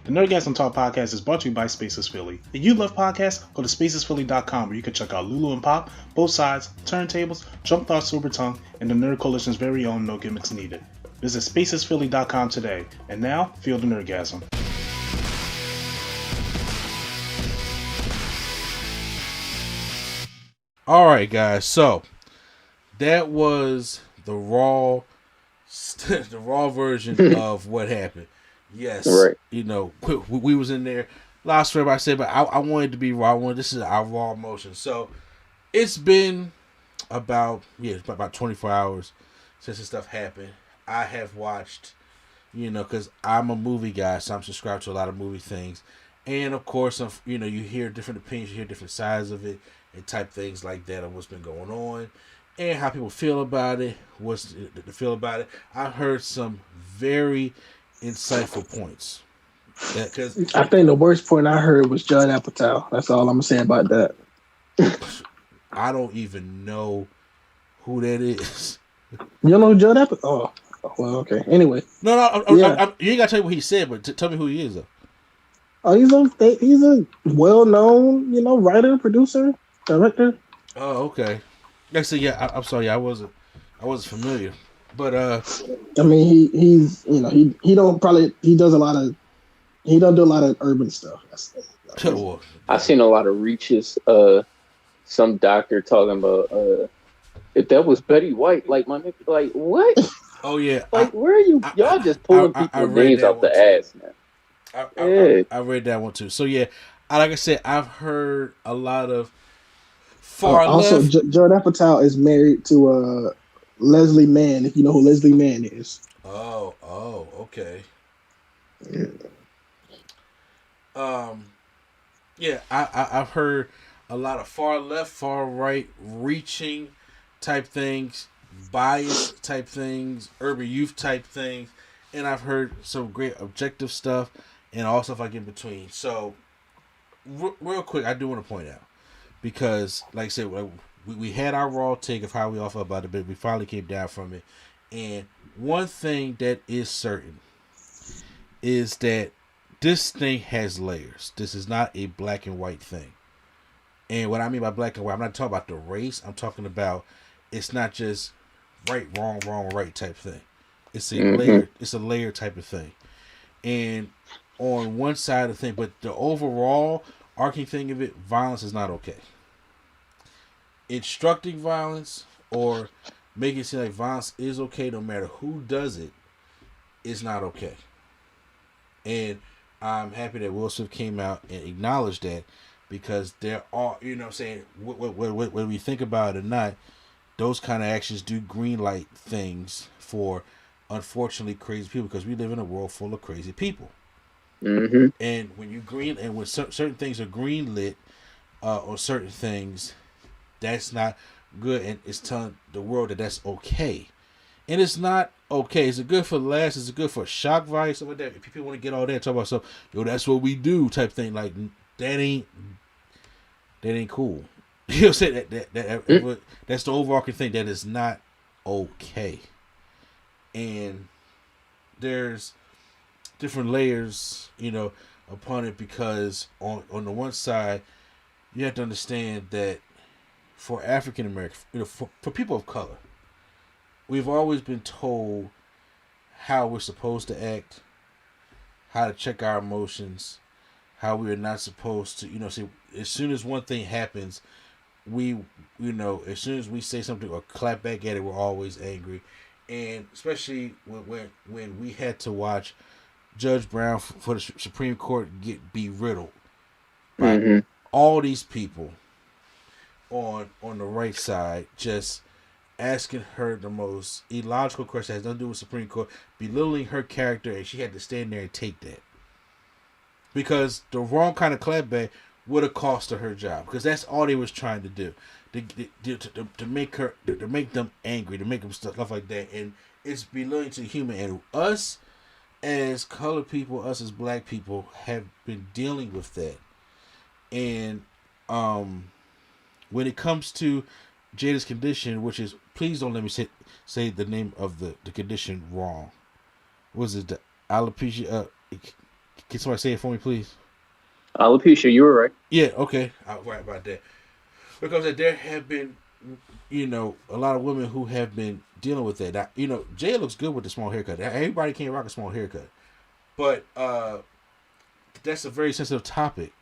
The Nerdgasm Talk podcast is brought to you by Spaces Philly. If you love podcasts, go to spacesphilly.com where you can check out Lulu and Pop, Both Sides, Turntables, Jump Thought Super Tongue, and the Nerd Coalition's very own No Gimmicks Needed. Visit spacesphilly.com today. And now, feel the Nerdgasm. Alright guys, so that was the raw version of what happened. Yes, right. You know, we was in there. Last for everybody said, but I wanted to be raw. This is our raw emotion. So it's been about 24 hours since this stuff happened. I have watched, because I'm a movie guy, so I'm subscribed to a lot of movie things, and of course, you hear different opinions, you hear different sides of it, and type things like that of what's been going on, and how people feel about it. What's the feel about it? I heard some very insightful points. Cause I think the worst point I heard was Judd Apatow. That's all I'm gonna say about that. I don't even know who that is. You don't know who Judd Apatow? Oh, well, okay. Anyway. No, you ain't gotta tell me what he said, but tell me who he is, though. Oh, he's a well-known, writer, producer, director. Oh, okay. Actually, yeah, I'm sorry, I wasn't familiar, but I mean, he don't do a lot of urban stuff. I've seen a lot of reaches. Some doctor talking about if that was Betty White, like my nigga, like what? Oh yeah, like where are you? Y'all just pulling people's names off the ass, man. I read that one too. So yeah, like I said, I've heard a lot of also, left. Judd Apatow is married to Leslie Mann. If you know who Leslie Mann is. Oh, okay. Yeah. I've heard a lot of far left, far right, reaching type things, bias type things, urban youth type things, and I've heard some great objective stuff and all stuff like in between. So, real quick, I do want to point out, because, like I said, we had our raw take of how we all felt about it, but we finally came down from it. And one thing that is certain is that this thing has layers. This is not a black and white thing. And what I mean by black and white, I'm not talking about the race. I'm talking about it's not just right, wrong, right type thing. It's a layer. It's a layer type of thing. And on one side of the thing, but the overall arcing thing of it, violence is not okay. Instructing violence or making it seem like violence is okay no matter who does it is not okay. And I'm happy that Will Smith came out and acknowledged that, because there are, whether we think about it or not, those kind of actions do green light things for unfortunately crazy people, because we live in a world full of crazy people. Mm-hmm. And when certain things are green lit or certain things, that's not good, and it's telling the world that that's okay. And it's not okay. Is it good for laughs? Is it good for shock value? Stuff like that. If people want to get all that, talk about stuff, that's what we do type thing. Like that ain't cool. You know what I'm saying? That's the overarching thing. That is not okay. And there's different layers, upon it, because on the one side, you have to understand that for African American, for people of color, we've always been told how we're supposed to act, how to check our emotions, how we are not supposed to, see, as soon as one thing happens, as soon as we say something or clap back at it, we're always angry. And especially when we had to watch Judge Brown for the Supreme Court be riddled by all these people on the right side, just asking her the most illogical question that has nothing to do with Supreme Court, belittling her character, and she had to stand there and take that. Because the wrong kind of clapback would have cost her job, because that's all they was trying to do, to make them angry, to make them stuff like that, and it's belittling to the human. And us as colored people, us as black people, have been dealing with that. And when it comes to Jada's condition, which is, please don't let me say the name of the condition wrong. Was it the alopecia? Can somebody say it for me, please? Alopecia, you were right. Yeah, okay. I'll right about that. Because there have been, a lot of women who have been dealing with that. Jay looks good with the small haircut. Everybody can't rock a small haircut. But that's a very sensitive topic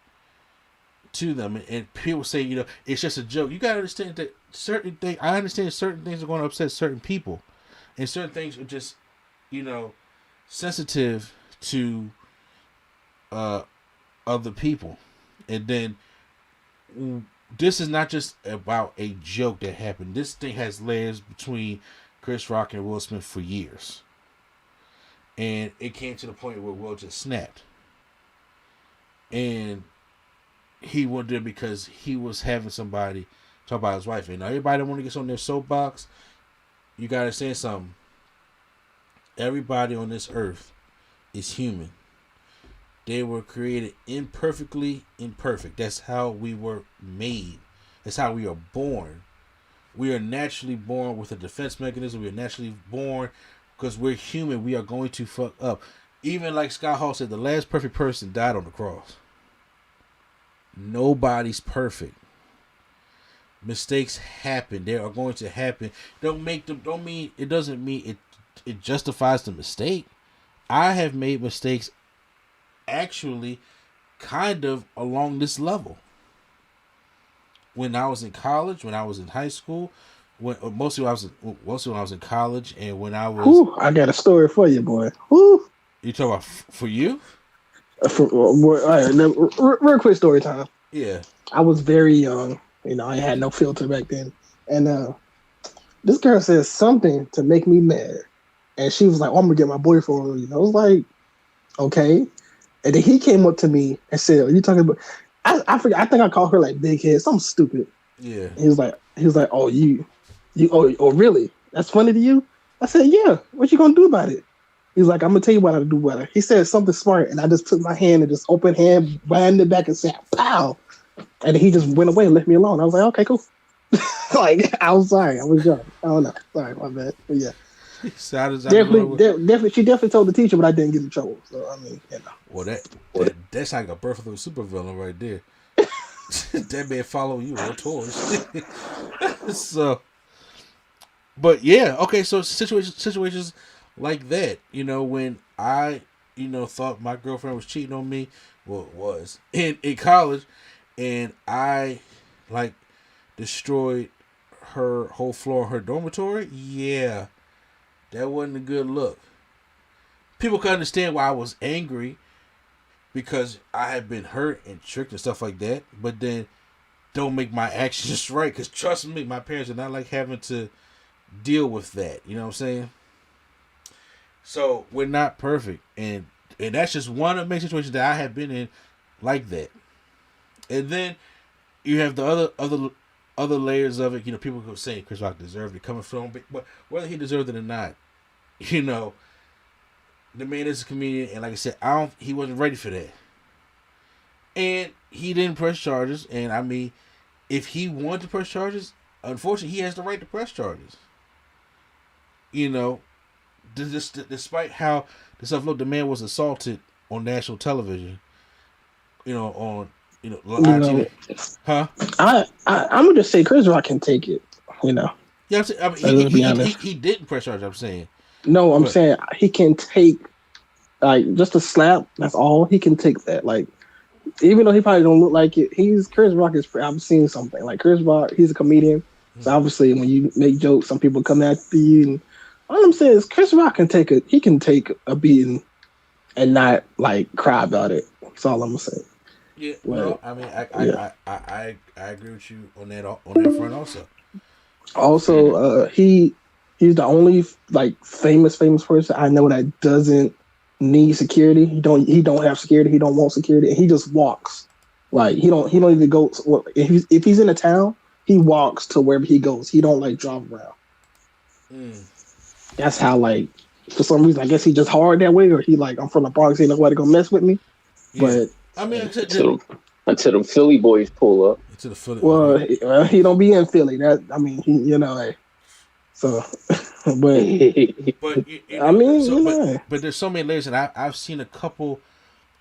to them. And people say, it's just a joke. You got to understand that I understand certain things are going to upset certain people. And certain things are just, sensitive to other people. And then this is not just about a joke that happened. This thing has layers between Chris Rock and Will Smith for years. And it came to the point where Will just snapped. And he went there because he was having somebody talk about his wife. And everybody want to get on their soapbox. You got to say something. Everybody on this earth is human. They were created imperfectly imperfect. That's how we were made. That's how we are born. We are naturally born with a defense mechanism. We are naturally born because we're human. We are going to fuck up. Even like Scott Hall said, the last perfect person died on the cross. Nobody's perfect. Mistakes happen. They are going to happen. It doesn't mean it justifies the mistake. I have made mistakes actually kind of along this level. When I was in college, when I was in high school, mostly when I was in college, and when I was... Ooh, I got a story for you, boy. Ooh. You talking about for you? Real quick story time. Yeah. I was very young. I had no filter back then. And this girl said something to make me mad. And she was like, I'm going to get my boyfriend. I was like, okay. And then he came up to me and said, are you talking about... I forget. I think I called her like big head, something stupid. Yeah. He was like, oh, oh, really? That's funny to you? I said, yeah. What you gonna do about it? He's like, I'm gonna tell you what I do about it. He said something smart, and I just took my hand and just open hand, wound it back, and said, pow. And he just went away and left me alone. I was like, okay, cool. I was sorry. I was young. I don't know. Sorry, my bad. But yeah. Definitely, she definitely told the teacher, but I didn't get in trouble. So I mean, Well, that's like a birth of a supervillain right there. That man follow you on tours. So, but yeah, okay. So situations like that, when I, thought my girlfriend was cheating on me, well, it was in college, and I destroyed her whole floor in her dormitory. Yeah. That wasn't a good look. People can understand why I was angry because I had been hurt and tricked and stuff like that. But then don't make my actions right. Because trust me, my parents are not like having to deal with that. You know what I'm saying? So we're not perfect. And that's just one of many situations that I have been in like that. And then you have the other layers of it. People go saying Chris Rock deserved it coming from him. But whether he deserved it or not, the man is a comedian, and like I said, he wasn't ready for that. And he didn't press charges, and I mean, if he wanted to press charges, unfortunately, he has the right to press charges. Despite how the stuff looked, the man was assaulted on national television, on live TV. Huh? I'm gonna just say Chris Rock can take it, Yeah, he didn't press charges, I'm saying. No, I'm saying he can take, just a slap. That's all. He can take that. Even though he probably don't look like it, Chris Rock is. I've seen something like Chris Rock. He's a comedian, so obviously when you make jokes, some people come after you. And all I'm saying is Chris Rock can take it. He can take a beating and not cry about it. That's all I'm gonna say. Yeah. Well, I mean, I agree with you on that front also. Also, he's the only famous person I know that doesn't need security. He don't have security. He don't want security. And he just walks. He don't even go. If he's in a town, he walks to wherever he goes. He don't drive around. That's how for some reason I guess he just hard that way, or he I'm from the Bronx. Ain't nobody gonna mess with me. Yeah. But I mean, until the Philly boys pull up. Well, he don't be in Philly. So, but but I mean, but there's so many layers, and I've seen a couple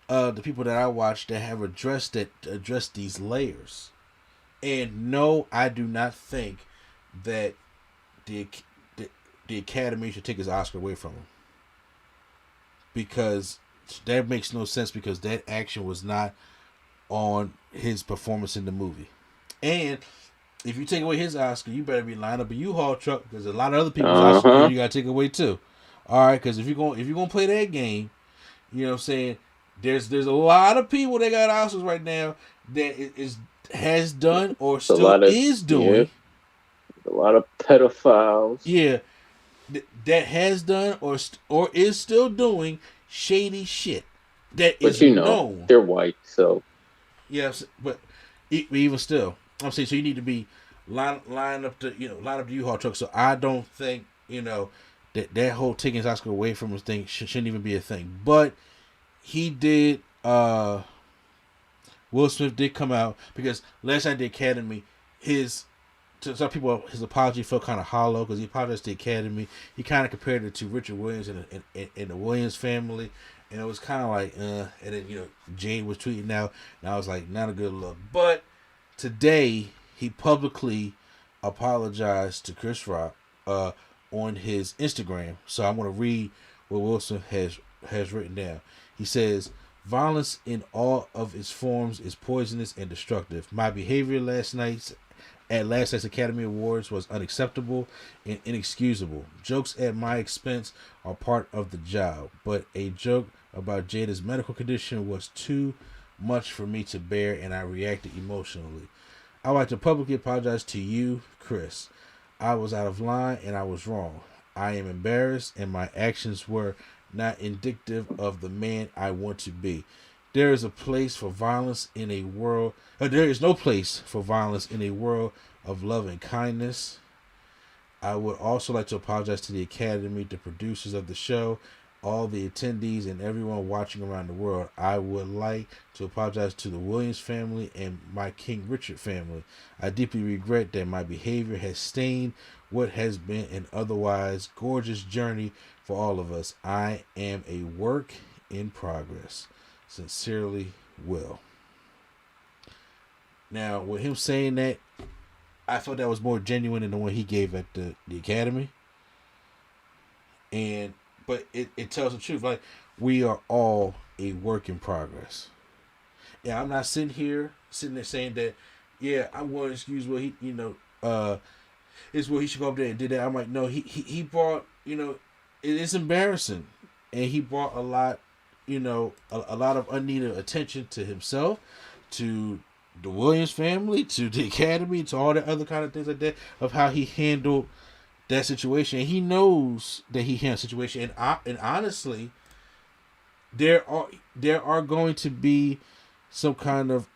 the people that I watch that have addressed these layers. And no, I do not think that the Academy should take his Oscar away from him, because that makes no sense, because that action was not on his performance in the movie. And if you take away his Oscar, you better be lined up a U-Haul truck, because a lot of other people's Oscars you got to take away too. All right, because if you're gonna play that game, you know what I'm saying, there's a lot of people that got Oscars right now that has done or still is doing. Yeah, a lot of pedophiles. Yeah, that has done or is still doing shady shit. But known. They're white, so. Yes, but even still, I'm saying, so you need to be line up the U-Haul truck. So I don't think that whole taking his Oscar away from his thing shouldn't even be a thing. But he did. Will Smith did come out, because last night the Academy, to some people, his apology felt kind of hollow, because he apologized to the Academy. He kind of compared it to Richard Williams and the Williams family, and it was kind of like, and then Jade was tweeting out, and I was like, not a good look. But today he publicly apologized to Chris Rock on his Instagram. So I'm going to read what Wilson has written down. He says, "Violence in all of its forms is poisonous and destructive. My behavior at last night's Academy Awards was unacceptable and inexcusable. Jokes at my expense are part of the job, but a joke about Jada's medical condition was too much for me to bear, and I reacted emotionally. I would like to publicly apologize to you, Chris. I was out of line and I was wrong. I am embarrassed, and my actions were not indicative of the man I want to be. There is a place for violence in a world. There is no place for violence in a world of love and kindness. I would also like to apologize to the Academy, the producers of the show, all the attendees, and everyone watching around the world. I would like to apologize to the Williams family and my King Richard family. I deeply regret that my behavior has stained what has been an otherwise gorgeous journey for all of us. I am a work in progress. Sincerely, Will." Now, with him saying that, I thought that was more genuine than the one he gave at the Academy. But it tells the truth. Like, we are all a work in progress. Yeah, I'm not sitting there saying that, yeah, I'm going to excuse what he, is what he should go up there and do that. I'm like, no, he brought, it is embarrassing. And he brought a lot of unneeded attention to himself, to the Williams family, to the Academy, to all the other kind of things like that, of how he handled that situation. And he knows that he handled the situation. And honestly, there are going to be some kind of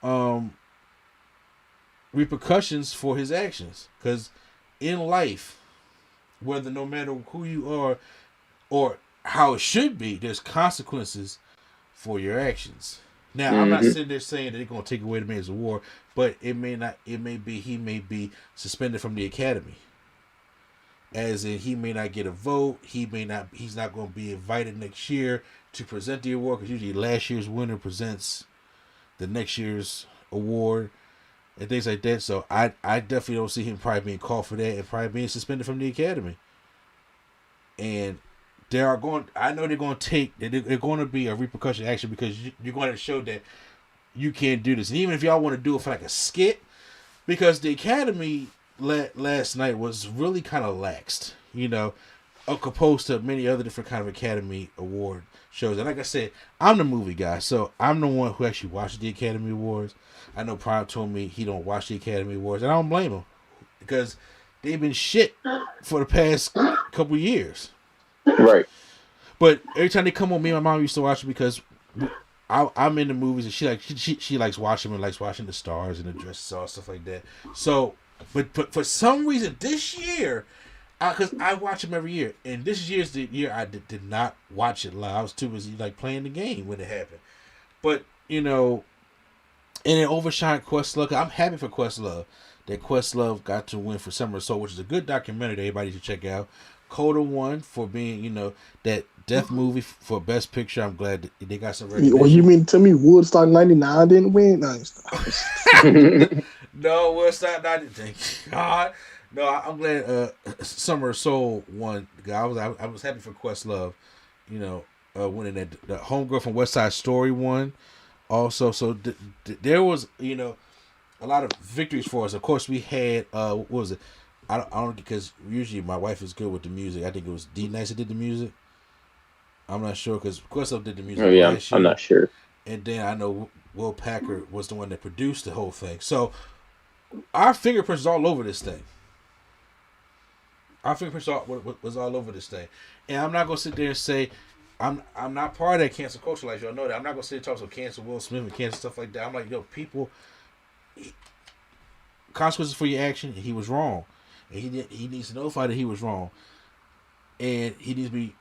repercussions for his actions. Because in life, no matter who you are or how it should be, there's consequences for your actions. Now, I'm not sitting there saying that they're going to take away the man's award, but he may be suspended from the Academy. As in, he may not get a vote. He's not going to be invited next year to present the award, because usually last year's winner presents the next year's award and things like that. So I definitely don't see him probably being called for that and probably being suspended from the Academy. And they're going to be a repercussion action, because you're going to show that you can't do this. And even if y'all want to do it for like a skit, because the Academy last night was really kind of laxed, opposed to many other different kind of Academy Award shows. And like I said, I'm the movie guy, so I'm the one who actually watches the Academy Awards. I know Prime told me he don't watch the Academy Awards, and I don't blame him, because they've been shit for the past couple years. Right. But every time they come on, me and my mom used to watch it, because I'm in the movies, and she likes watching them and likes watching the stars and the dress and stuff like that. So, but for some reason this year, because I watch them every year, and this year's the year I did not watch it live. I was too busy playing the game when it happened. But and it overshined Questlove. I'm happy for Questlove that Questlove got to win for Summer of Soul, which is a good documentary that everybody should check out. Coda won for being, that Death movie for Best Picture. I'm glad that they got some Or recognition. you mean to tell me Woodstock '99 didn't win? No, No, Woodstock 90. Thank God. No, I'm glad Summer of Soul won. I was happy for Questlove, winning that. The homegirl from West Side Story won. Also, so there was a lot of victories for us. Of course, we had what was it? I don't because usually my wife is good with the music. I think it was D Nice that did the music. I'm not sure because Questlove did the music last year. I'm not sure. And then I know Will Packer was the one that produced the whole thing. So our fingerprints is all over this thing. Our fingerprints was all over this thing. And I'm not gonna sit there and say I'm not part of that cancel culture, like y'all know that. I'm not gonna sit there and talk about cancel Will Smith and cancel stuff like that. I'm like, people, consequences for your action. And he was wrong, and he needs to notify that he was wrong, and he needs to be,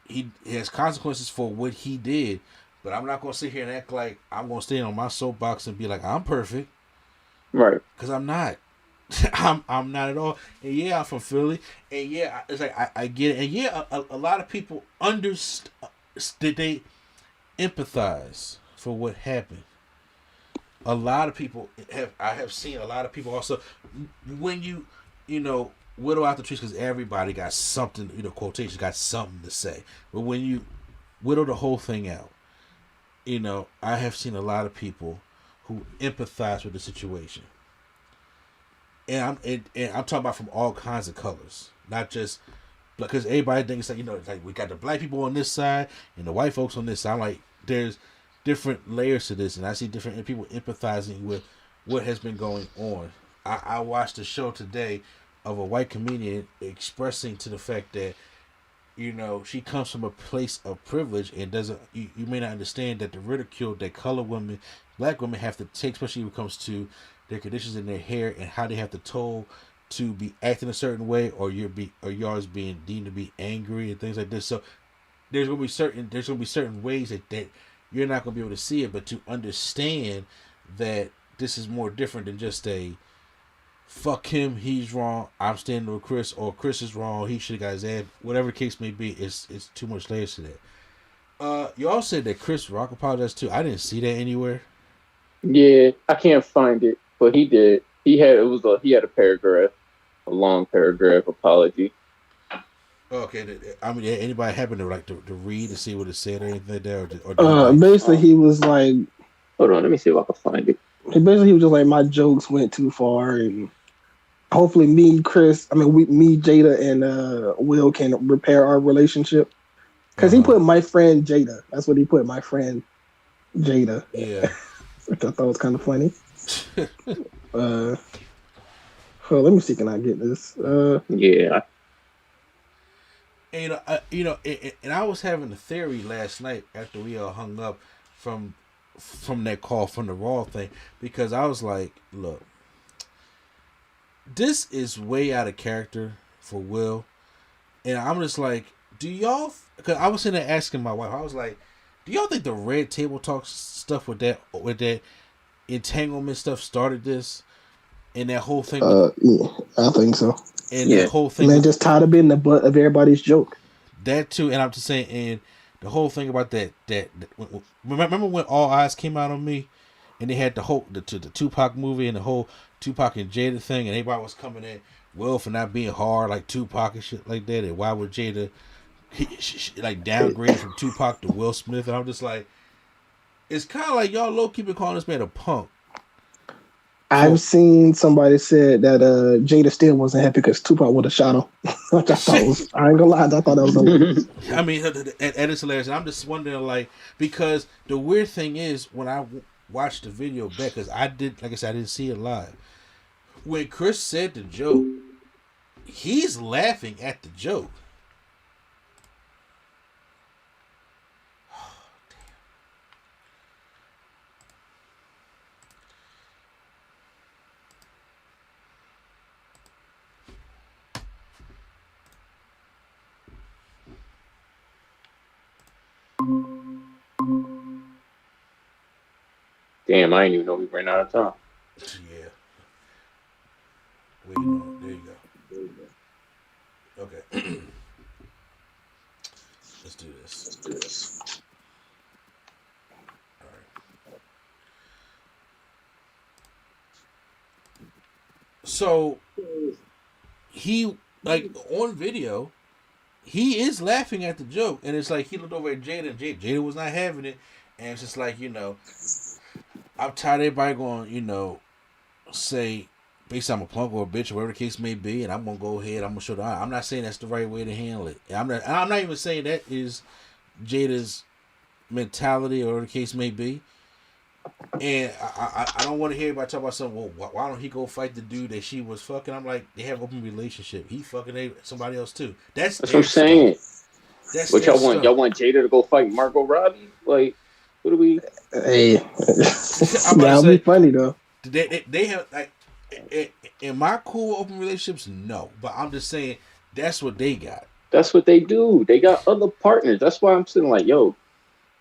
he has consequences for what he did. But I'm not gonna sit here and act like I'm gonna stand on my soapbox and be like I'm perfect, right? Because I'm not. I'm not at all. And yeah, I'm from Philly. And yeah, it's like I get it. And yeah, a lot of people they empathize for what happened. A lot of people I have seen a lot of people also when you whittle out the trees, because everybody got something, quotations got something to say. But when you whittle the whole thing out, I have seen a lot of people who empathize with the situation. And I'm talking about from all kinds of colors, not just because everybody thinks like we got the black people on this side and the white folks on this side. I'm like, there's different layers to this, and I see different people empathizing with what has been going on. I watched a show today of a white comedian expressing to the fact that she comes from a place of privilege and doesn't. You may not understand that the ridicule that colored women, black women have to take, especially when it comes to their conditions in their hair and how they have to told to be acting a certain way, or yours being deemed to be angry and things like this. So there's gonna be certain ways that you're not gonna be able to see it, but to understand that this is more different than just a fuck him, he's wrong, I'm standing with Chris, or Chris is wrong, he should have got his ass. Whatever the case may be, it's too much layers to that. Y'all said that Chris Rock apologized too. I didn't see that anywhere. Yeah, I can't find it. But he did. He had a paragraph, a long paragraph apology. Okay, I mean, anybody happen to to read and see what it said or anything like that, or basically he was like, hold on, let me see if I can find it. He was just like, my jokes went too far, and hopefully me, Jada, and Will can repair our relationship. Because he put my friend Jada. That's what he put, my friend Jada. Yeah, which I thought was kind of funny. Let me see. Can I get this? Yeah. And and I was having a theory last night after we all hung up from that call from the Raw thing, because I was like, look, this is way out of character for Will, and I'm just like, do y'all? Because I was sitting there asking my wife, I was like, do y'all think the Red Table Talk stuff with that entanglement stuff started this, and that whole thing? Yeah, I think so. And the whole thing, man, just tired of being the butt of everybody's joke. That too, and I'm just saying, and the whole thing about that remember when All Eyes came out on Me, and they had the Tupac movie and the whole Tupac and Jada thing, and everybody was coming at Will for not being hard like Tupac and shit like that, and why would Jada like downgrade from Tupac to Will Smith? And I'm just like, it's kind of like y'all low key been calling this man a punk. I've seen somebody said that Jada still wasn't happy because Tupac would have shot him. Which I thought was, I ain't gonna lie, I thought that was hilarious. I mean, and it's hilarious. And I'm just wondering, like, because the weird thing is when I watched the video back, because I didn't see it live. When Chris said the joke, he's laughing at the joke. Damn, I didn't even know we ran out of time. Yeah. Wait, no, there you go. Okay. do this. All right. So he, like, on video, he is laughing at the joke, and it's like he looked over at Jada, and Jada was not having it, and it's just like, you know, I'm tired of everybody going, you know, say, basically I'm a punk or a bitch or whatever the case may be, and I'm gonna go ahead, I'm gonna show the eye. I'm not saying that's the right way to handle it. I'm not even saying that is Jada's mentality or whatever the case may be. And I don't want to hear everybody talk about something. Well, why don't he go fight the dude that she was fucking? I'm like, they have an open relationship. He fucking somebody else too. That's what I'm saying. That's what y'all want? Y'all want Jada to go fight Margot Robbie? Like, what do we? Hey, that'll be funny though. They have, like, in my cool open relationships, no. But I'm just saying that's what they got. That's what they do. They got other partners. That's why I'm saying, like, yo,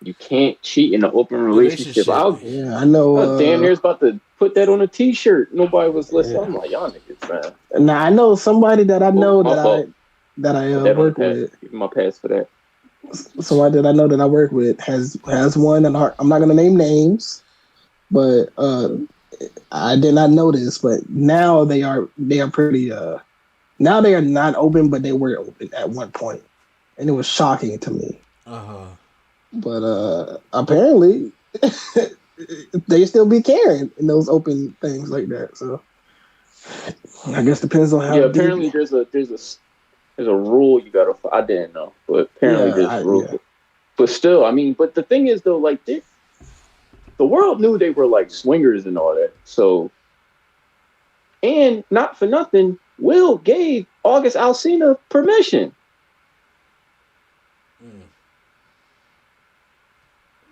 you can't cheat in an open relationship. I know. Damn near's about to put that on a T-shirt. Nobody was listening. Yeah. I'm like, y'all niggas, man. Now I know somebody that I know that I work with. Give my pass for that. Somebody that I know that I work with has one, and I'm not gonna name names, but I did not know this, but now they are pretty. Now they are not open, but they were open at one point, and it was shocking to me. But apparently, they still be caring in those open things like that. So I guess depends on how. Yeah, apparently there's a rule you gotta. I didn't know, but apparently there's a rule. Yeah. But still, I mean, but the thing is though, like the world knew they were like swingers and all that. So, and not for nothing, Will gave August Alsina permission.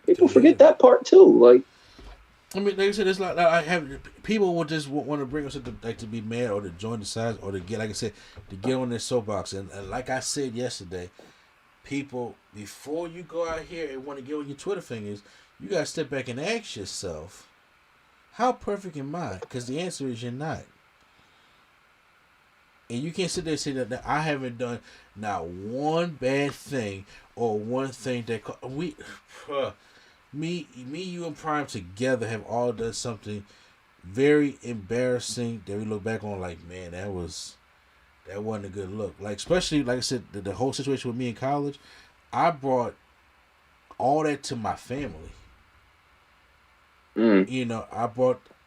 People forget that part too. Like, I mean, like I said, it's like I have people will just want to bring us to be mad or to join the sides or to get, like I said, to get on their soapbox. And like I said yesterday, people, before you go out here and want to get on your Twitter fingers, you gotta step back and ask yourself, how perfect am I? Because the answer is you're not. And you can't sit there and say that I haven't done not one bad thing or one thing that me, you, and Prime together have all done something very embarrassing that we look back on like, man, that wasn't a good look. Like, especially, like I said, the whole situation with me in college, I brought all that to my family. You know,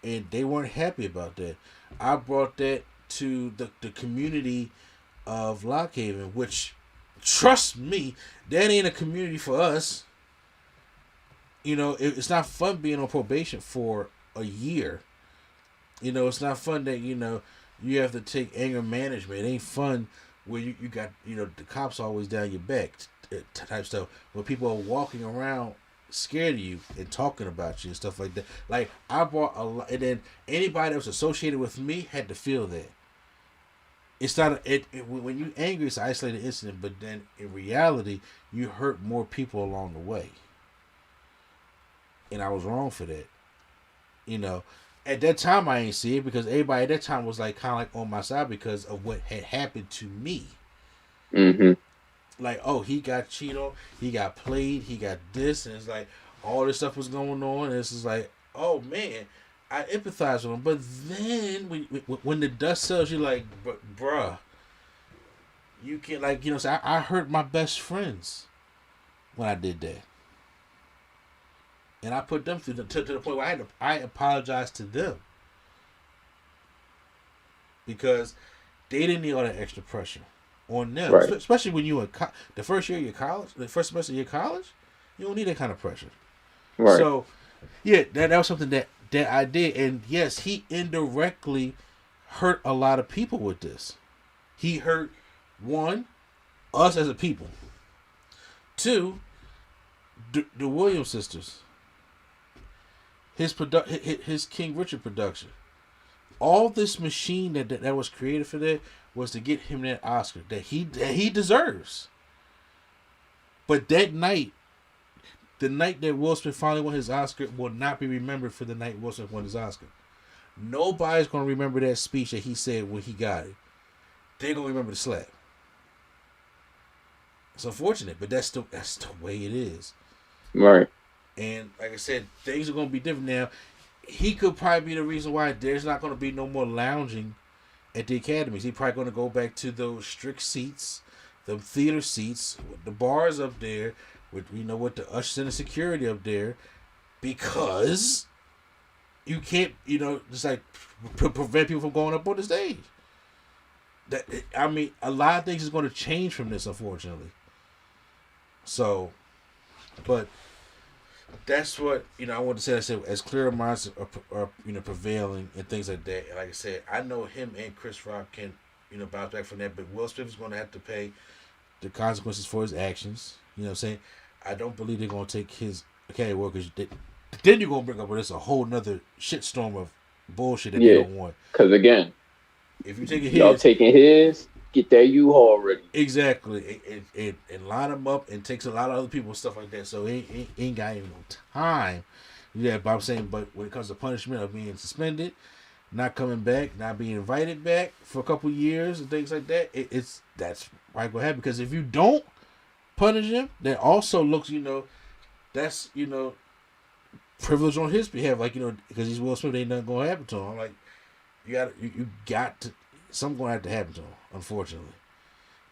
and they weren't happy about that. I brought that to the community of Lockhaven, which, trust me, that ain't a community for us. You know, it's not fun being on probation for a year. You know, it's not fun that, you know, you have to take anger management. It ain't fun where you got, you know, the cops always down your back type stuff. Where people are walking around scared of you and talking about you and stuff like that. Like, I brought a lot, and then anybody that was associated with me had to feel that. It's not when you angry, it's an isolated incident, but then in reality, you hurt more people along the way. And I was wrong for that. You know, at that time I ain't see it because everybody at that time was like kind of like on my side because of what had happened to me. Mm-hmm. Like, oh, he got cheated on, he got played, he got this, and it's like all this stuff was going on, and it's just like, oh man, I empathize with him. But then when the dust settles, you're like, bruh, you can't, like, you know, so I hurt my best friends when I did that. And I put them through to the point where I apologized to them because they didn't need all that extra pressure on them, right. Especially when you were the first year of your college, the first semester of your college, you don't need that kind of pressure. Right. So, yeah, that was something that I did, and yes, he indirectly hurt a lot of people with this. He hurt, one, us as a people. Two, the Williams sisters. His King Richard production. All this machine that was created for that was to get him that Oscar that he deserves. But that night, the night that Will Smith finally won his Oscar, will not be remembered for the night Will Smith won his Oscar. Nobody's going to remember that speech that he said when he got it. They're going to remember the slap. It's unfortunate, but that's the way it is. Right. And like I said, things are going to be different now. He could probably be the reason why there's not going to be no more lounging at the academies. He's probably going to go back to those strict seats, the theater seats, with the bars up there, with with the ushers and the security up there, because you can't, just like prevent people from going up on the stage. A lot of things is going to change from this, unfortunately. So, but that's what I want to say. I said as clear minds are prevailing and things like that. And like I said, I know him and Chris Rock can bounce back from that, but Will Smith is going to have to pay the consequences for his actions. You know what I'm saying? I don't believe they're going to take his Academy Award, because then you're going to bring up, well, it's a whole nother shitstorm of bullshit that they don't want. Because again, if you take y'all taking his, get that U-Haul ready. Exactly. And line them up, and takes a lot of other people and stuff like that. So it ain't got even no time. Yeah, but I'm saying, but when it comes to punishment of being suspended, not coming back, not being invited back for a couple years and things like that, that's right going to happen. Because if you don't punish him, that also looks, that's, privilege on his behalf. Like, because he's Will Smith, ain't nothing going to happen to him. Like, you got to, something going to have to happen to him, unfortunately.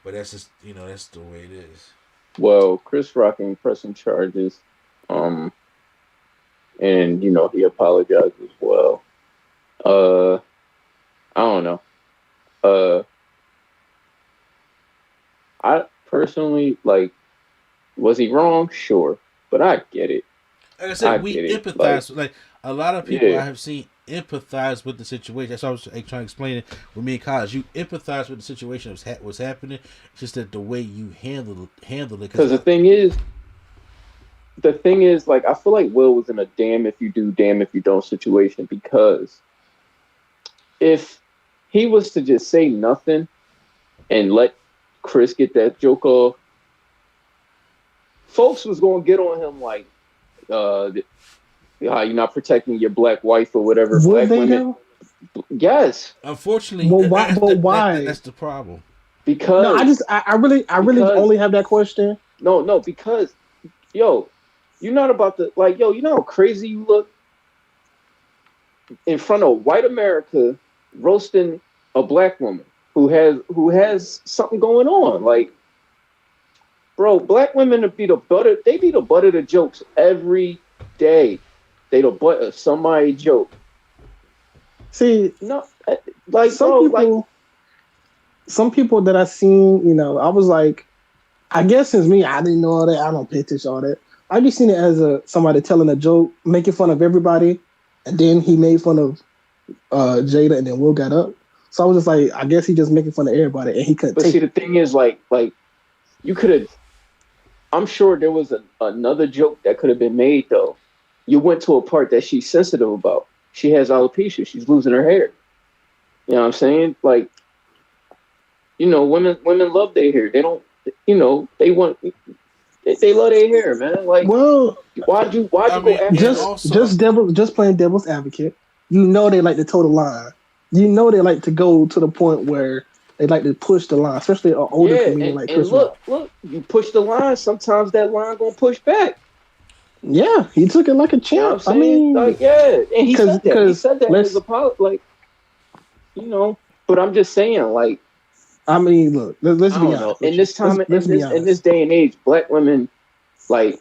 But that's just, that's the way it is. Well, Chris Rock ain't pressing charges. And, he apologized as well. I don't know. I personally, was he wrong? Sure. But I get it. Like I said, we empathize. Like, a lot of people I have seen empathize with the situation. That's why I was trying to explain it with me in college. You empathize with the situation that was happening. It's just that the way you handle it. Because the thing is, I feel like Will was in a damn if you do, damn if you don't situation, because if he was to just say nothing and let Chris get that joke off, folks was going to get on him like, how you're not protecting your black wife or whatever. Would black women. Yes. Unfortunately, why? That's the problem. Because I really only have that question. No, because you're not about to you know how crazy you look in front of white America roasting a black woman who has something going on. Like, bro, black women be the butt of the jokes every day. They the butt of somebody's joke. See, no, some people that I seen, I was like, I guess since me, I didn't know all that. I don't pay attention to all that. I just seen it as somebody telling a joke, making fun of everybody, and then he made fun of Jada, and then Will got up. So I was just like, I guess he just making fun of everybody, and he couldn't. But see, the thing is, like you could have. I'm sure there was another joke that could have been made though. You went to a part that she's sensitive about. She has alopecia. She's losing her hair. You know what I'm saying? Like, women love their hair. They don't. They want. They love their hair, man. Like, well, why'd you go after just playing devil's advocate? They like to toe the line. They like to go to the point where they like to push the line, especially an older comedian like Chris Rock. Look, you push the line. Sometimes that line gonna push back. Yeah, he took it like a champ. And he said that. He said that in his apology, But I'm just saying, look, let's be honest. In this time, in this day and age, black women, they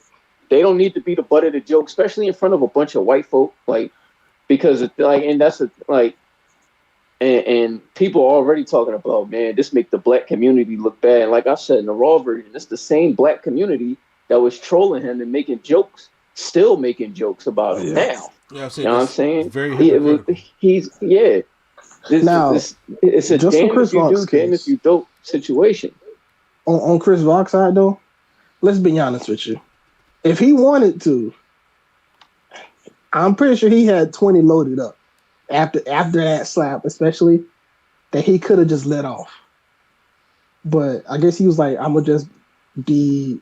don't need to be the butt of the joke, especially in front of a bunch of white folk, because and that's and people are already talking about, man, this make the black community look bad. And like I said in the Raw version, it's the same black community that was trolling him and making jokes, still making jokes about him now. Yeah, you know what I'm saying? Very it's a just damn Chris if you Rock's do, damn if you don't situation. On Chris Rock's side, though, let's be honest with you. If he wanted to, I'm pretty sure he had 20 loaded up after that slap, especially, that he could have just let off. But I guess he was like, I'm going to just be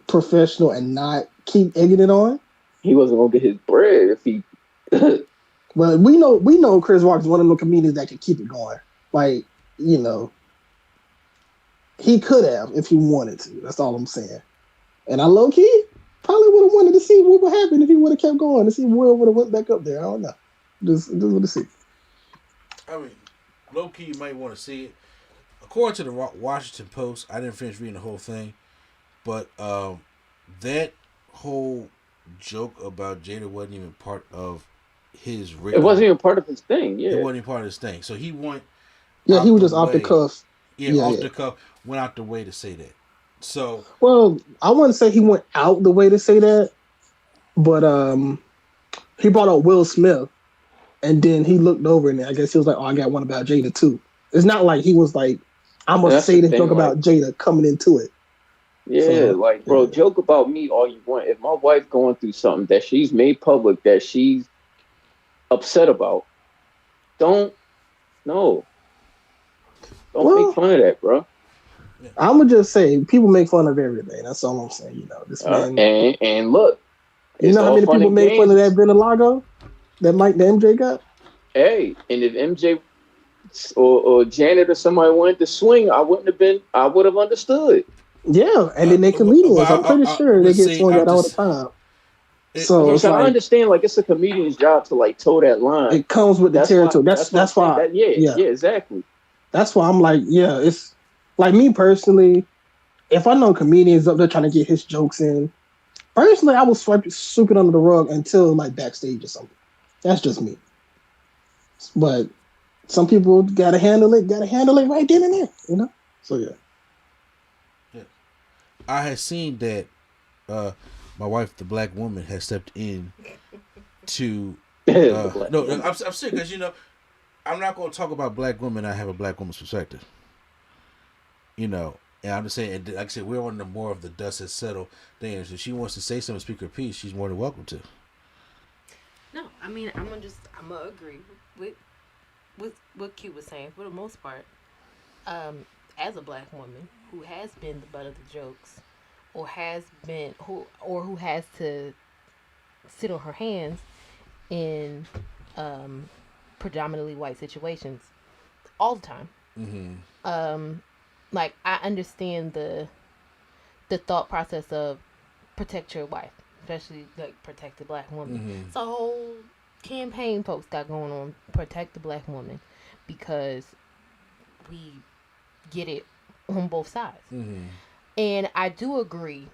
professional and not keep egging it on. He wasn't going to get his bread if he... Well, we know Chris Rock is one of the comedians that can keep it going. he could have if he wanted to. That's all I'm saying. And I low key probably would have wanted to see what would happen if he would have kept going to see Will would have went back up there. I don't know. Just want to see. I mean, low key, you might want to see it. According to the Washington Post, I didn't finish reading the whole thing, but that whole joke about Jada wasn't even part of his. It wasn't even part of his thing. Yeah, it wasn't even part of his thing. So he went. Yeah, he was just off the cuff. Yeah, off the cuff. Went out the way to say that. So. Well, I wouldn't say he went out the way to say that, but he brought up Will Smith, and then he looked over and I guess he was like, "Oh, I got one about Jada too." It's not like he was like, "I'm gonna say this joke about Jada" coming into it. Yeah, so, bro, joke about me all you want. If my wife going through something that she's made public that she's upset about, don't make fun of that, bro. I'm gonna just say people make fun of everything. That's all I'm saying. This man. And look, you know how many people made fun of that Vitilago that MJ got? Hey, and if MJ or Janet or somebody wanted to swing, I would have understood. Yeah, and then they comedians. I'm pretty sure they get swung at all the time. So I understand, it's a comedian's job to toe that line. It comes with the territory. That's why. Yeah, exactly. That's why I'm like, it's like me personally. If I know comedians up there trying to get his jokes in, personally, I will sweep it under the rug until backstage or something. That's just me. But some people gotta handle it right then and there, So yeah. I had seen that my wife, the black woman, has stepped in to. No, I'm serious because I'm not going to talk about black women. I have a black woman's perspective. And I'm just saying, like I said, we're on the more of the dust has settled thing. If she wants to say something, speak her piece, she's more than welcome to. No, I mean, I'm gonna agree with what Q was saying for the most part. As a black woman who has been the butt of the jokes, or who has to sit on her hands in predominantly white situations all the time. Mm-hmm. I understand the thought process of protect your wife, especially protect the black woman. Mm-hmm. It's a whole campaign folks got going on, protect the black woman, because we get it on both sides. Mm-hmm. And I do agree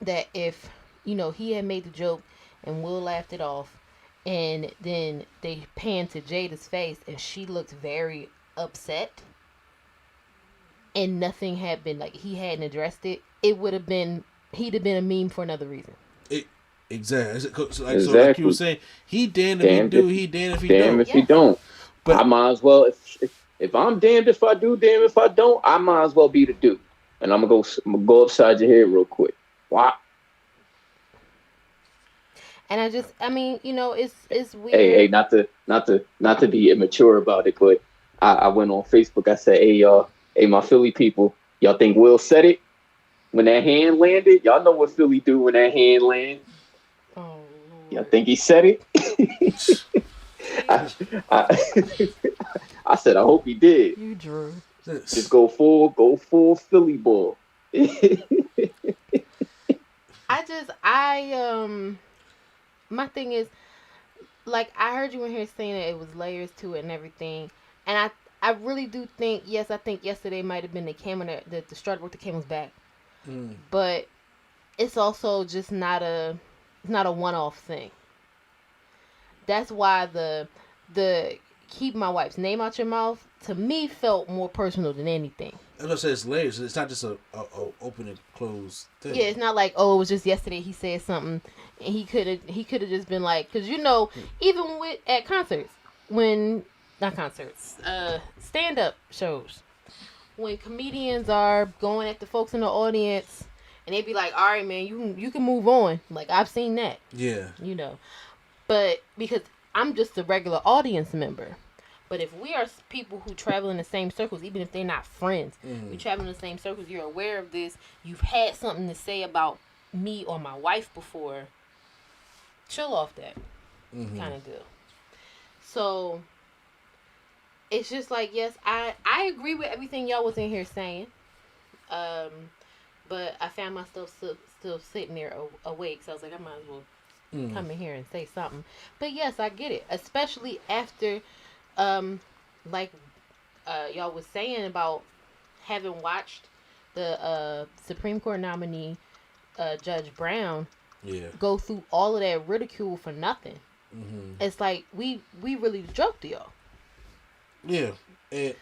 that if he had made the joke and Will laughed it off, and then they panned to Jada's face and she looked very upset, and nothing had been he hadn't addressed it, he'd have been a meme for another reason. Exactly. So like you were saying, he damned if he do, he damned if he don't. Damn if he don't. But I might as well, if I'm damned if I do, damned if I don't, I might as well be the dude. And I'm gonna go upside your head real quick. Wow. And it's weird. Hey, not to be immature about it, but I went on Facebook. I said, hey y'all, my Philly people, y'all think Will said it when that hand landed? Y'all know what Philly do when that hand lands. Oh, y'all think he said it? I said, I hope he did. You drew. Just go full Philly ball. My thing is, I heard you in here saying that it was layers to it and everything, and I really do think, I think yesterday might have been the camera that the strut broke the camel's back, but it's also just not a one-off thing. That's why the keep my wife's name out your mouth, to me, felt more personal than anything. I was gonna say it's layers. It's not just a open and closed thing. Yeah, it's not it was just yesterday he said something, and he could have just been because even at concerts, stand up shows, when comedians are going at the folks in the audience, and they be like, all right, man, you can move on. I've seen that. Yeah. But because I'm just a regular audience member. But if we are people who travel in the same circles, even if they're not friends, we travel in the same circles, you're aware of this, you've had something to say about me or my wife before, chill off that kind of deal. So, it's just yes, I agree with everything y'all was in here saying. But I found myself still sitting there awake, so I was like, I might as well come in here and say something. But yes, I get it, especially after, like, y'all was saying about having watched the Supreme Court nominee, Judge Brown, go through all of that ridicule for nothing. Mm-hmm. It's like we really joked to y'all. Yeah, and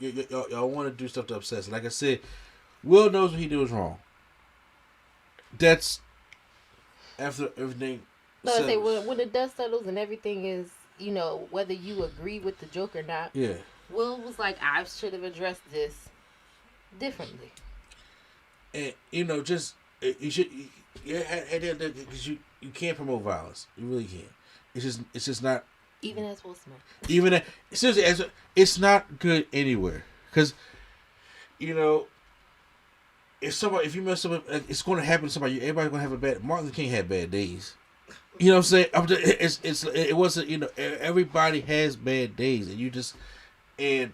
y'all want to do stuff to upset. Like I said, Will knows what he did was wrong. That's after everything. No, I say when the dust settles and everything is, whether you agree with the joke or not. Yeah. Will was like, I should have addressed this differently. And just you should, because you can't promote violence. You really can't. It's just not. Even as Will Smith. Seriously, it's not good anywhere. Because if you mess up, it's going to happen to somebody. Everybody's going to have a bad. Martin Luther King had bad days. You know what I'm saying? It wasn't. Everybody has bad days, and you just but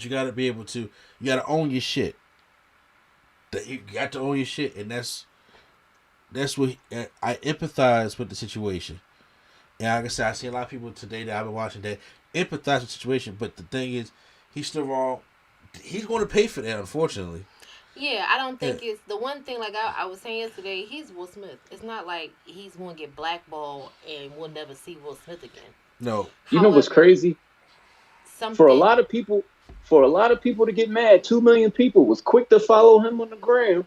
you got to be able to. You got to own your shit. You got to own your shit, and that's what I empathize with the situation. And like I said, I see a lot of people today that I've been watching that empathize with the situation, but the thing is, he's still wrong. He's going to pay for that, unfortunately. Yeah, I don't think it's the one thing. Like I was saying yesterday, he's Will Smith. It's not like he's going to get blackballed and we'll never see Will Smith again. No. You know what's crazy? For a lot of people to get mad, 2 million people was quick to follow him on the gram.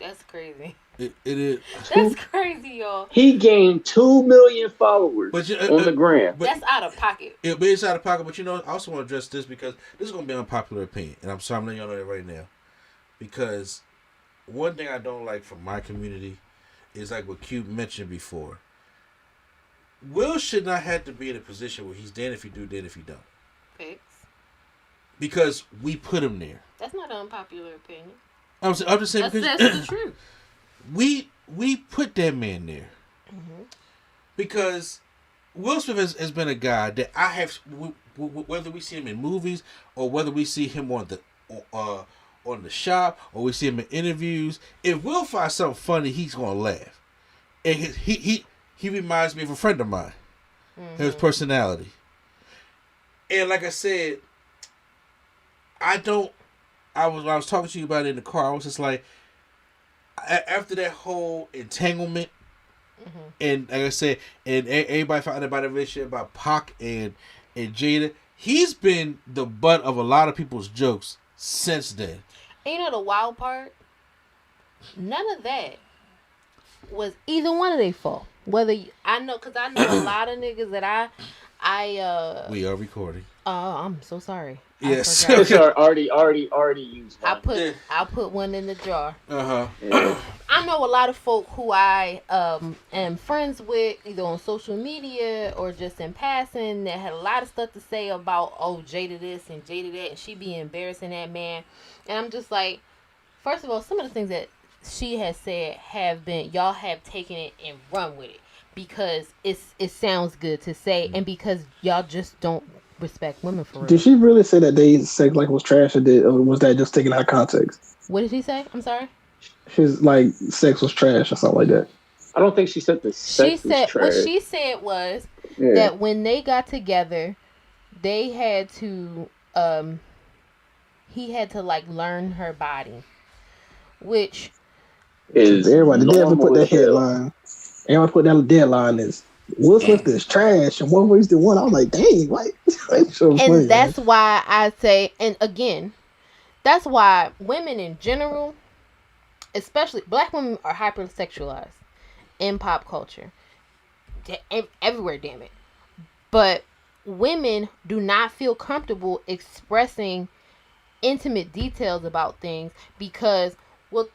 That's crazy. It is. That's crazy, y'all. He gained 2 million followers on the gram. That's out of pocket. It's out of pocket, but I also want to address this because this is going to be an unpopular opinion, and I'm sorry I'm letting y'all know that right now. Because one thing I don't like from my community is like what Q mentioned before. Will should not have to be in a position where he's damned if you do, damned if you don't. Fix. Because we put him there. That's not an unpopular opinion. I'm just saying that's the truth. We put that man there. Mm-hmm. Because Will Smith has been a guy that I have, whether we see him in movies or whether we see him on the shop or we see him in interviews, if Will finds something funny, he's gonna laugh. And he reminds me of a friend of mine. Mm-hmm. His personality. And like I said, I was talking to you about it in the car, I was just like, after that whole entanglement, mm-hmm. and like I said, and everybody found out about the relationship about Pac and Jada, he's been the butt of a lot of people's jokes since then. And the wild part? None of that was either one of their fault. I know a lot of niggas that we are recording. Oh, I'm so sorry. Yes. It's already used. I put one in the jar. Uh-huh. Yeah. I know a lot of folk who I am friends with, either on social media or just in passing, that had a lot of stuff to say about, Jada this and Jada that, and she be embarrassing that man. And I'm just like, first of all, some of the things that she has said y'all have taken it and run with it because it sounds good to say, and because y'all just don't respect women for real. Did she really say that they sex like was trash, or was that just taken out of context? What did she say? I'm sorry. She's like sex was trash or something like that. I don't think she said the sex was trash. What she said was that when they got together, they had to he had to like learn her body, which is everybody put that headline. Everybody put that deadline is Will Smith is trash and one was the one. I was like, dang, what? And that's why I say, and again, that's why women in general, especially black women, are hypersexualized in pop culture. Everywhere, damn it. But women do not feel comfortable expressing intimate details about things because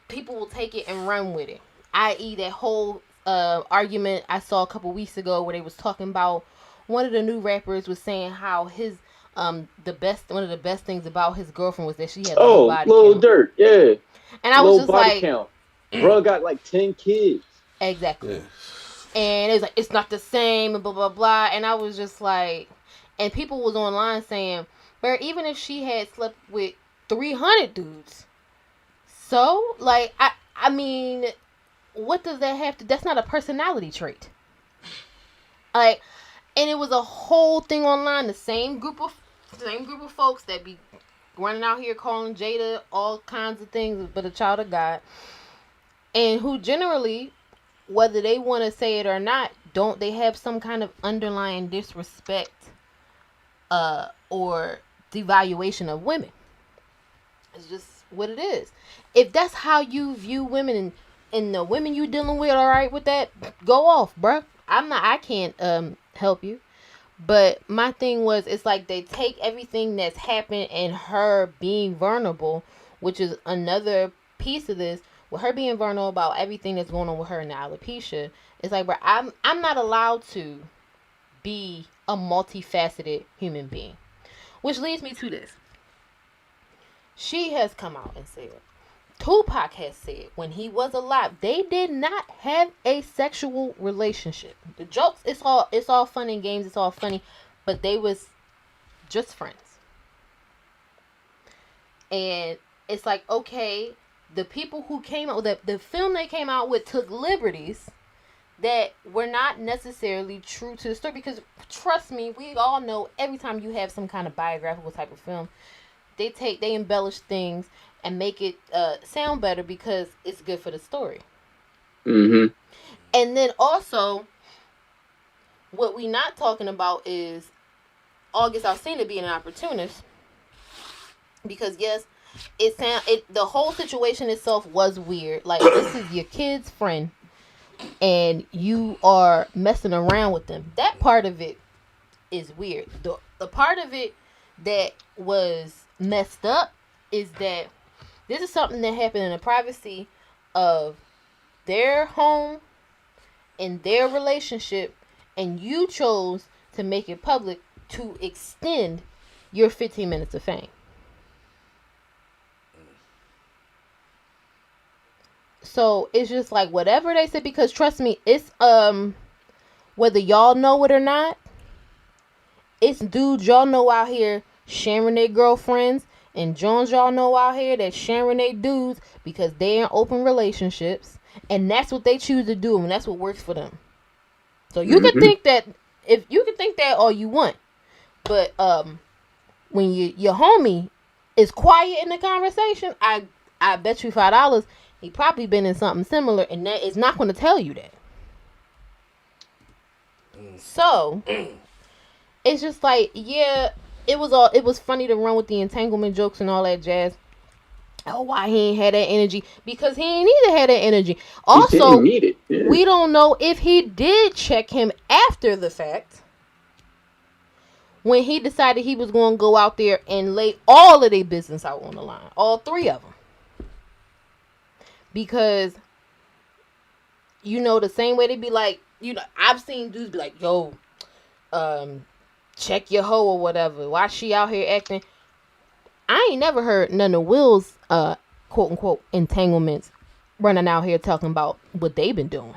people will take it and run with it. I.e. that whole argument I saw a couple weeks ago where they was talking about one of the new rappers was saying how his one of the best things about his girlfriend was that she had low body Lil count. Durk, yeah. And I was just body like, count. Bro got like 10 kids. Exactly. Yeah. And it was like, it's not the same and blah blah blah. And I was just like, and people was online saying, but even if she had slept with 300 dudes. So, like, I mean, what does that have to... That's not a personality trait. Like, and it was a whole thing online. The same group of folks that be running out here calling Jada all kinds of things but a child of God. And who generally, whether they want to say it or not, they have some kind of underlying disrespect or devaluation of women. It's just what it is. If that's how you view women and the women you dealing with all right with that, go off, bruh. I can't help you. But my thing was, it's like they take everything that's happened and her being vulnerable, which is another piece of this, with her being vulnerable about everything that's going on with her and the alopecia. It's like, bro, I'm not allowed to be a multifaceted human being. Which leads me to this. She has come out and said, Tupac has said, when he was alive, they did not have a sexual relationship. The jokes, it's all fun and games, it's all funny, but they was just friends. And it's like, okay, the people who came out with the film they came out with took liberties that were not necessarily true to the story, because trust me, we all know every time you have some kind of biographical type of film, they embellish things and make it sound better because it's good for the story. Mm-hmm. And then also, what we not talking about is August Alsina being an opportunist, because yes, the whole situation itself was weird. Like, this is your kid's friend and you are messing around with them. That part of it is weird. The part of it that was messed up is that this is something that happened in the privacy of their home and their relationship, and you chose to make it public to extend your 15 minutes of fame. So it's just like whatever they said, because trust me, it's whether y'all know it or not, it's dudes y'all know out here sharing their girlfriends, and Jones y'all know out here that sharing their dudes because they in open relationships, and that's what they choose to do, and that's what works for them. So you can think that, if you can think that all you want, but when your homie is quiet in the conversation, I bet you $5 he probably been in something similar, and that is not going to tell you that. So it's just like, yeah, it was funny to run with the entanglement jokes and all that jazz. Oh, why he ain't had that energy? Because he ain't either had that energy. Also, he didn't need it. Yeah. We don't know if he did check him after the fact, when he decided he was going to go out there and lay all of their business out on the line, all three of them. Because, the same way they be like, I've seen dudes be like, yo, check your hoe or whatever. Why she out here acting? I ain't never heard none of Will's, quote unquote, entanglements running out here talking about what they've been doing.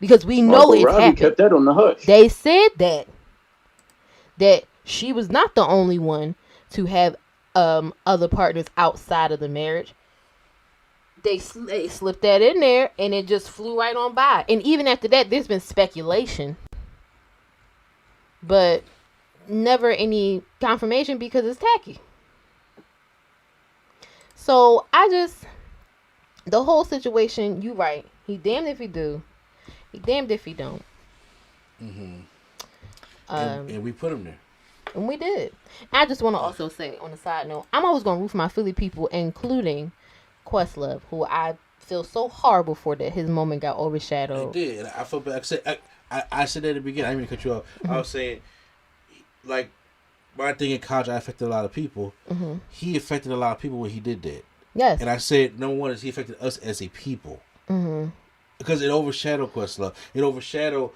Because we know it's happened. Kept that on the hush. They said that she was not the only one to have other partners outside of the marriage. They slipped that in there, and it just flew right on by. And even after that, there's been speculation, but never any confirmation because it's tacky. So the whole situation, you right. He damned if he do, he damned if he don't. Mm-hmm. And we put him there. And we did. I just want to also say, on a side note, I'm always going to root for my Philly people, including Questlove, who I feel so horrible for that his moment got overshadowed. It did. And I feel bad. I said that at the beginning. I didn't mean to cut you off. Mm-hmm. I was saying, like, my thing in college, I affected a lot of people. Mm-hmm. He affected a lot of people when he did that. Yes. And I said, number one is he affected us as a people. Mm-hmm. Because it overshadowed Questlove. It overshadowed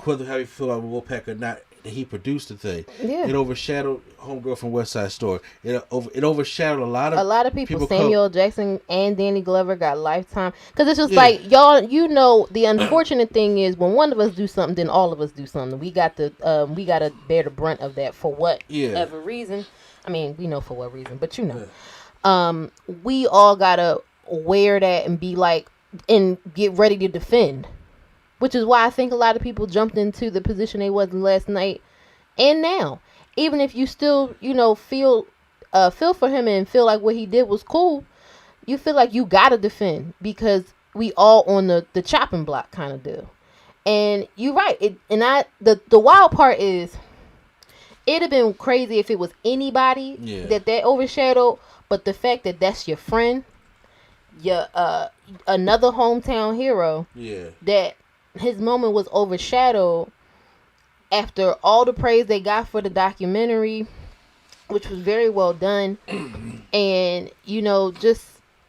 whether how you feel about Wolfpack or not. He produced the thing. Yeah. It overshadowed Homegirl from West Side Story. It overshadowed a lot of people. Samuel Jackson and Danny Glover got Lifetime. Because it's just like, y'all, the unfortunate thing is when one of us do something, then all of us do something. We got to bear the brunt of that for whatever reason. I mean, we know for what reason, but you know. We all gotta wear that and be like, and get ready to defend. Which is why I think a lot of people jumped into the position they was last night and now. Even if you still, you know, feel for him and feel like what he did was cool, you feel like you gotta defend because we all on the chopping block kind of deal. And you're right. The wild part is, it'd have been crazy if it was anybody that overshadowed, but the fact that that's your friend, your another hometown hero, that his moment was overshadowed after all the praise they got for the documentary, which was very well done. And, you know, just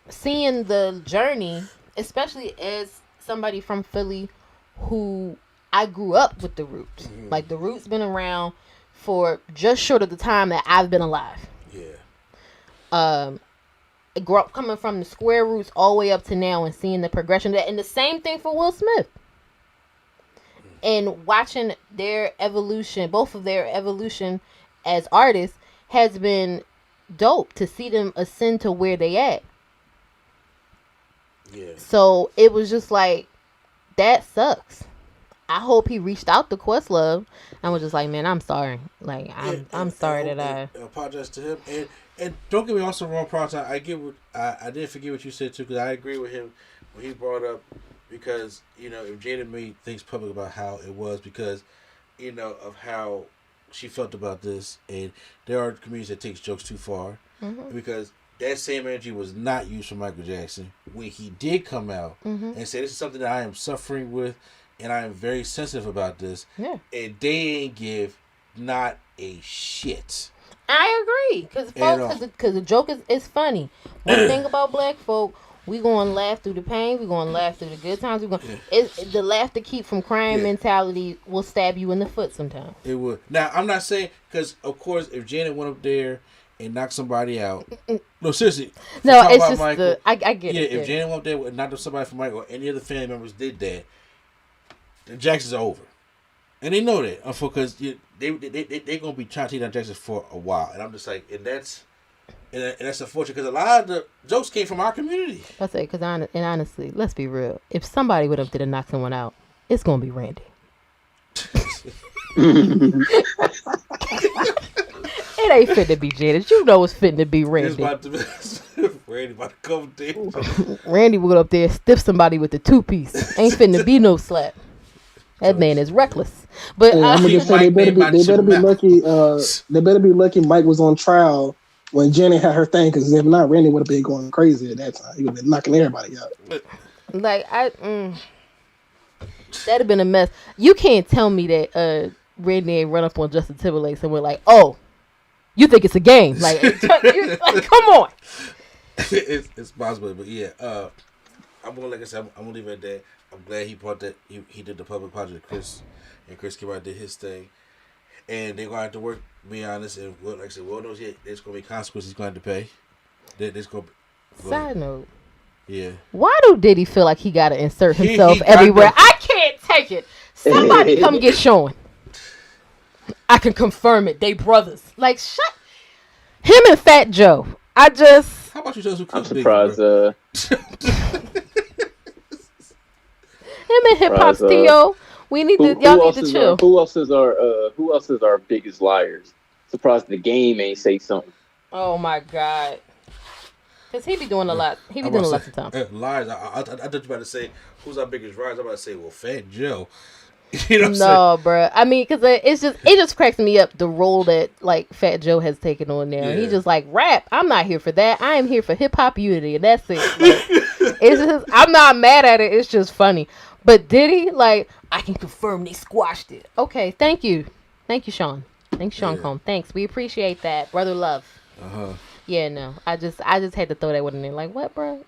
seeing the journey, especially as somebody from Philly who I grew up with the Roots. Like, the Roots been around for just short of the time that I've been alive. I grew up coming from the square roots all the way up to now and seeing the progression of that. And the same thing for Will Smith. And watching their evolution, both of their evolution as artists, has been dope to see them ascend to where they at. So it was just like, that sucks. I hope he reached out to Questlove and was just like, man, I'm sorry. Like, I'm sorry that I apologize to him. And don't get me also wrong, Prime. I didn't forget what you said too, because I agree with him when he brought up, because, you know, if Jada made things public about how it was, because, you know, of how she felt about this, and there are comedians that takes jokes too far, because that same energy was not used for Michael Jackson when he did come out and say, this is something that I am suffering with, and I am very sensitive about this, and they ain't give not a shit. I agree, because the joke is funny. One thing about black folk, we gonna laugh through the pain, we gonna laugh through the good times. The laugh to keep from crying mentality will stab you in the foot sometimes. It would. Now, I'm not saying, because of course, if Janet went up there and knocked somebody out, no, seriously, no, it's just Michael, I get it. If Janet went up there and knocked somebody from Michael, or any other family members did that, the Jacksons are over, and they know that, because they gonna be trying to take down Jackson for a while, and I'm just like, and that's unfortunate, because a lot of the jokes came from our community. That's it, because honestly, let's be real. If somebody would have did knock someone out, it's gonna be Randy. It ain't fit to be Janet. You know it's fitting to be Randy. Randy about to come there. Randy would go up there, stiff somebody with the 2-piece. Ain't fitting to be no slap. That man is reckless. But I'm gonna just say they better be lucky. They better be lucky Mike was on trial when Janet had her thing, because if not, Randy would have been going crazy at that time. He would have been knocking everybody out. Like, that'd have been a mess. You can't tell me that Randy ain't run up on Justin Timberlake and we're like, oh, you think it's a game? Like, come on. It's possible, but yeah. I'm gonna, like I said, I'm gonna leave it at that. I'm glad he brought that. He did the public project, Chris, and Chris came out and did his thing, and they're gonna have to work. To be honest, and like I said, Will knows there's gonna be consequences he's going to pay. There's gonna. Side note. Yeah. Why do Diddy feel like he gotta insert himself everywhere? I can't take it. Somebody come get Sean. I can confirm it. They brothers. Like, shut. Him and Fat Joe. How about you tell us who? I'm surprised. Him and Hip Hop Theo. We need to. Y'all need to chill. Who else is our biggest liars? Surprised the game ain't say something. Oh my God. Because he be doing a lot. He be doing a lot sometimes. Liars. I thought you were about to say, who's our biggest liars? I'm about to say, well, Fat Joe. You know what I'm saying? Bro. I mean, because it just cracks me up, the role that, like, Fat Joe has taken on there. Yeah. He's just like, rap, I'm not here for that. I am here for hip-hop unity, and that's it. Like, it's just, I'm not mad at it. It's just funny. But Diddy, like, I can confirm they squashed it. Okay, thank you. Thank you, Sean. Thanks, Sean Combs. Thanks. We appreciate that. Brother love. Uh-huh. Yeah, no. I just had to throw that one in there. Like, what, bro?